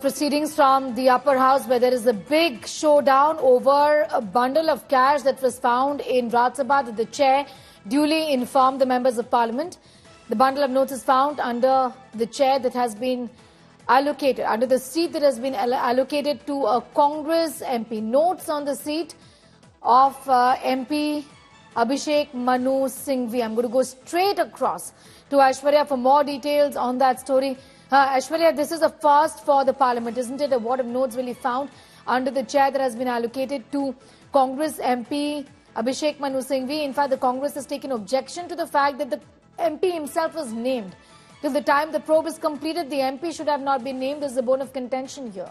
Proceedings from the upper house, where there is a big showdown over a bundle of cash that was found in Rajya Sabha, that the chair duly informed the members of parliament. The bundle of notes is found under the chair that has been allocated, under the seat that has been allocated to a Congress MP. Notes on the seat of MP Abhishek Manu Singhvi. I'm going to go straight across to Aishwarya for more details on that story. Aishwarya, this is a first for the parliament, isn't it? A wad of notes really found under the chair that has been allocated to Congress MP Abhishek Manu Singhvi. In fact, the Congress has taken objection to the fact that the MP himself was named. Till the time the probe is completed, the MP should have not been named. As a bone of contention here.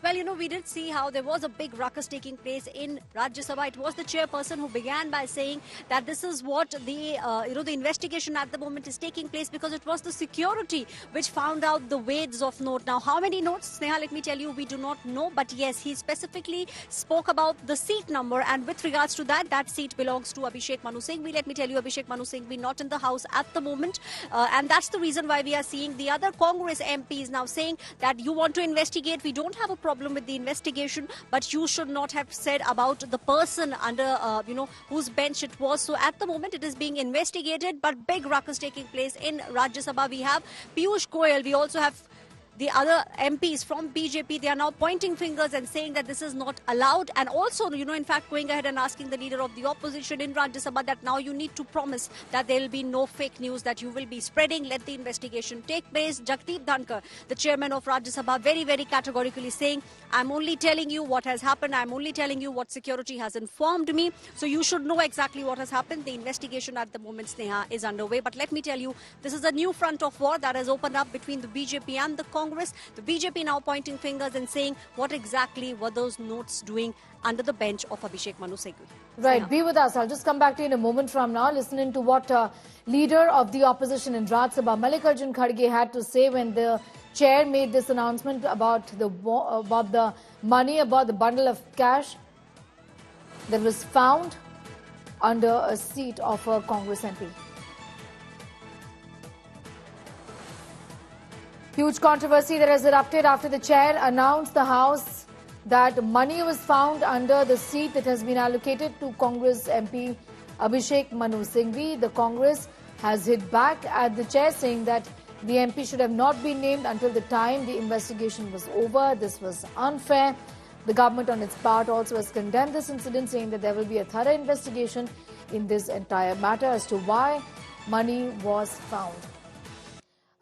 Well, we did see how there was a big ruckus taking place in Rajya Sabha. It was the chairperson who began by saying that this is what the, the investigation at the moment is taking place, because it was the security which found out the wads of note. Now, how many notes, Sneha, let me tell you, we do not know. But yes, he specifically spoke about the seat number. And with regards to that seat belongs to Abhishek Manu Singhvi. Let me tell you, Abhishek Manu Singhvi not in the house at the moment. And that's the reason why we are seeing the other Congress MPs now saying that you want to investigate. We don't have a problem with the investigation, but you should not have said about the person under, whose bench it was. So at the moment, it is being investigated, but big ruckus taking place in Rajya Sabha. We have Piyush Goyal. We also have the other MPs from BJP. They are now pointing fingers and saying that this is not allowed. And also, in fact, going ahead and asking the leader of the opposition in Rajya Sabha that now you need to promise that there will be no fake news that you will be spreading. Let the investigation take place. Jagdeep Dhankar, the chairman of Rajya Sabha, very, very categorically saying, I'm only telling you what has happened. I'm only telling you what security has informed me. So you should know exactly what has happened. The investigation at the moment, Sneha, is underway. But let me tell you, this is a new front of war that has opened up between the BJP and the Congress. The BJP now pointing fingers and saying what exactly were those notes doing under the bench of Abhishek Manu Singhvi. Right, be with us. I'll just come back to you in a moment from now, listening to what leader of the opposition in Rajya Sabha, Mallikarjun Kharge, had to say when the chair made this announcement about the money, about the bundle of cash that was found under a seat of a Congress MP. Huge controversy that has erupted after the chair announced the House that money was found under the seat that has been allocated to Congress MP Abhishek Manu Singhvi. The Congress has hit back at the chair, saying that the MP should have not been named until the time the investigation was over. This was unfair. The government on its part also has condemned this incident, saying that there will be a thorough investigation in this entire matter as to why money was found.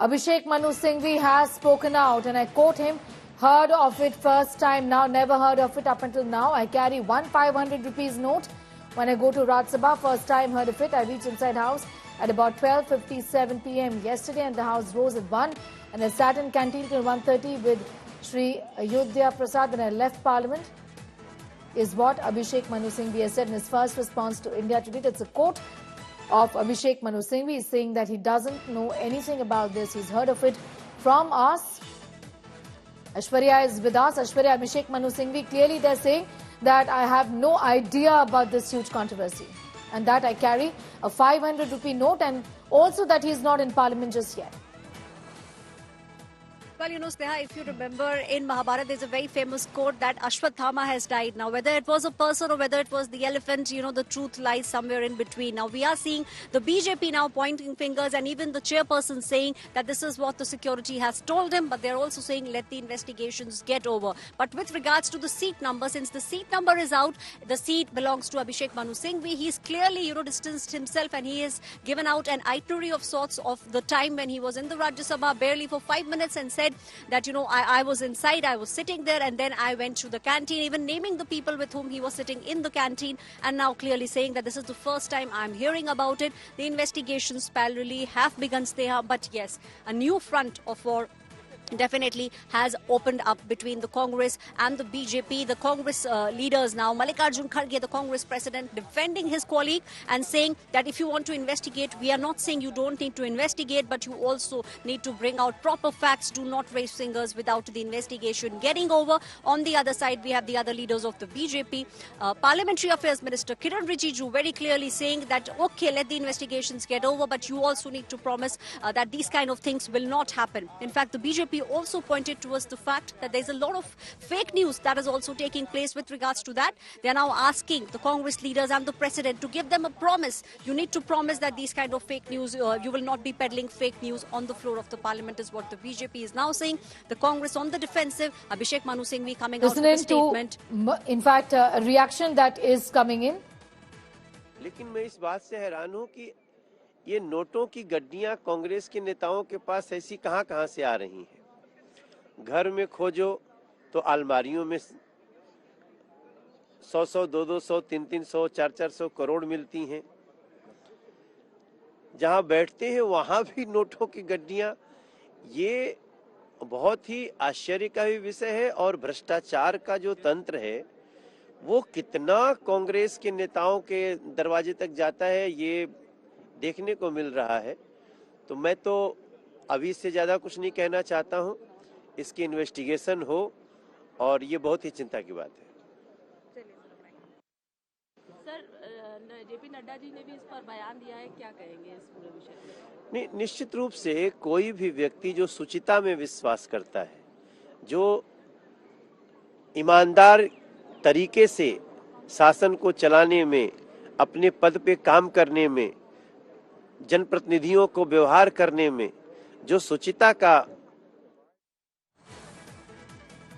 Abhishek Manu Singhvi has spoken out, and I quote him, heard of it first time now, never heard of it up until now. I carry one 500 rupees note when I go to Rajya Sabha. First time heard of it. I reached inside house at about 12:57 p.m. yesterday, and the house rose at 1, and I sat in canteen till 1:30 with Shri Ayodhya Prasad, and I left Parliament, is what Abhishek Manu Singhvi has said in his first response to India Today. That's a quote of Abhishek Manu Singhvi. Is saying that he doesn't know anything about this. He's heard of it from us. Aishwarya is with us. Aishwarya, Abhishek Manu Singhvi, clearly they're saying that I have no idea about this huge controversy, and that I carry a 500 rupee note, and also that he's not in Parliament just yet. Well, Sneha, if you remember, in Mahabharata, there's a very famous quote that Ashwathama has died. Now, whether it was a person or whether it was the elephant, the truth lies somewhere in between. Now, we are seeing the BJP now pointing fingers, and even the chairperson saying that this is what the security has told him, but they're also saying let the investigations get over. But with regards to the seat number, since the seat number is out, the seat belongs to Abhishek Manu Singhvi. He's clearly, distanced himself, and he has given out an itinerary of sorts of the time when he was in the Rajya Sabha barely for 5 minutes, and said that, I was inside, I was sitting there, and then I went to the canteen, even naming the people with whom he was sitting in the canteen, and now clearly saying that this is the first time I'm hearing about it. The investigations parallelly have begun, Sneha, but yes, a new front of war definitely has opened up between the Congress and the BJP. The Congress leaders now, Mallikarjun Kharge, the Congress president, defending his colleague and saying that if you want to investigate, we are not saying you don't need to investigate, but you also need to bring out proper facts. Do not raise fingers without the investigation getting over. On the other side, we have the other leaders of the BJP. Parliamentary Affairs Minister Kiran Rijiju very clearly saying that, okay, let the investigations get over, but you also need to promise that these kind of things will not happen. In fact, the BJP BJP also pointed towards the fact that there's a lot of fake news that is also taking place with regards to that. They are now asking the Congress leaders and the president to give them a promise. You need to promise that these kind of fake news, you will not be peddling fake news on the floor of the parliament, is what the BJP is now saying. The Congress on the defensive. Abhishek Manu Singhvi coming out with a statement. In fact, a reaction that is coming in. लेकिन मैं इस बात से हैरान हूं कि ये नोटों की गड्डियां कांग्रेस के नेताओं के पास ऐसी कहां से आ रही हैं। घर में खोजो तो अलमारियों में 100-100, 200-200, 300-300, 400-400 करोड़ मिलती हैं। जहां बैठते हैं वहां भी नोटों की गड्डियां। ये बहुत ही आश्चर्य का भी विषय है और भ्रष्टाचार का जो तंत्र है वो कितना कांग्रेस के नेताओं के दरवाजे तक जाता है, ये देखने को मिल रहा है। तो मैं तो अभी से ज्यादा कुछ नहीं कहना चाहता हूं, इसकी इन्वेस्टिगेशन हो और ये बहुत ही चिंता की बात है। सर, जेपी नड्डा जी ने भी इस पर बयान दिया है, क्या कहेंगे इस पूरे विषय में? नहीं, निश्चित रूप से कोई भी व्यक्ति जो शुचिता में विश्वास करता है, जो ईमानदार तरीके से शासन को चलाने में, अपने पद पे काम करने में, जनप्रतिनिधियों को व्यवहार करने में जो शुचिता का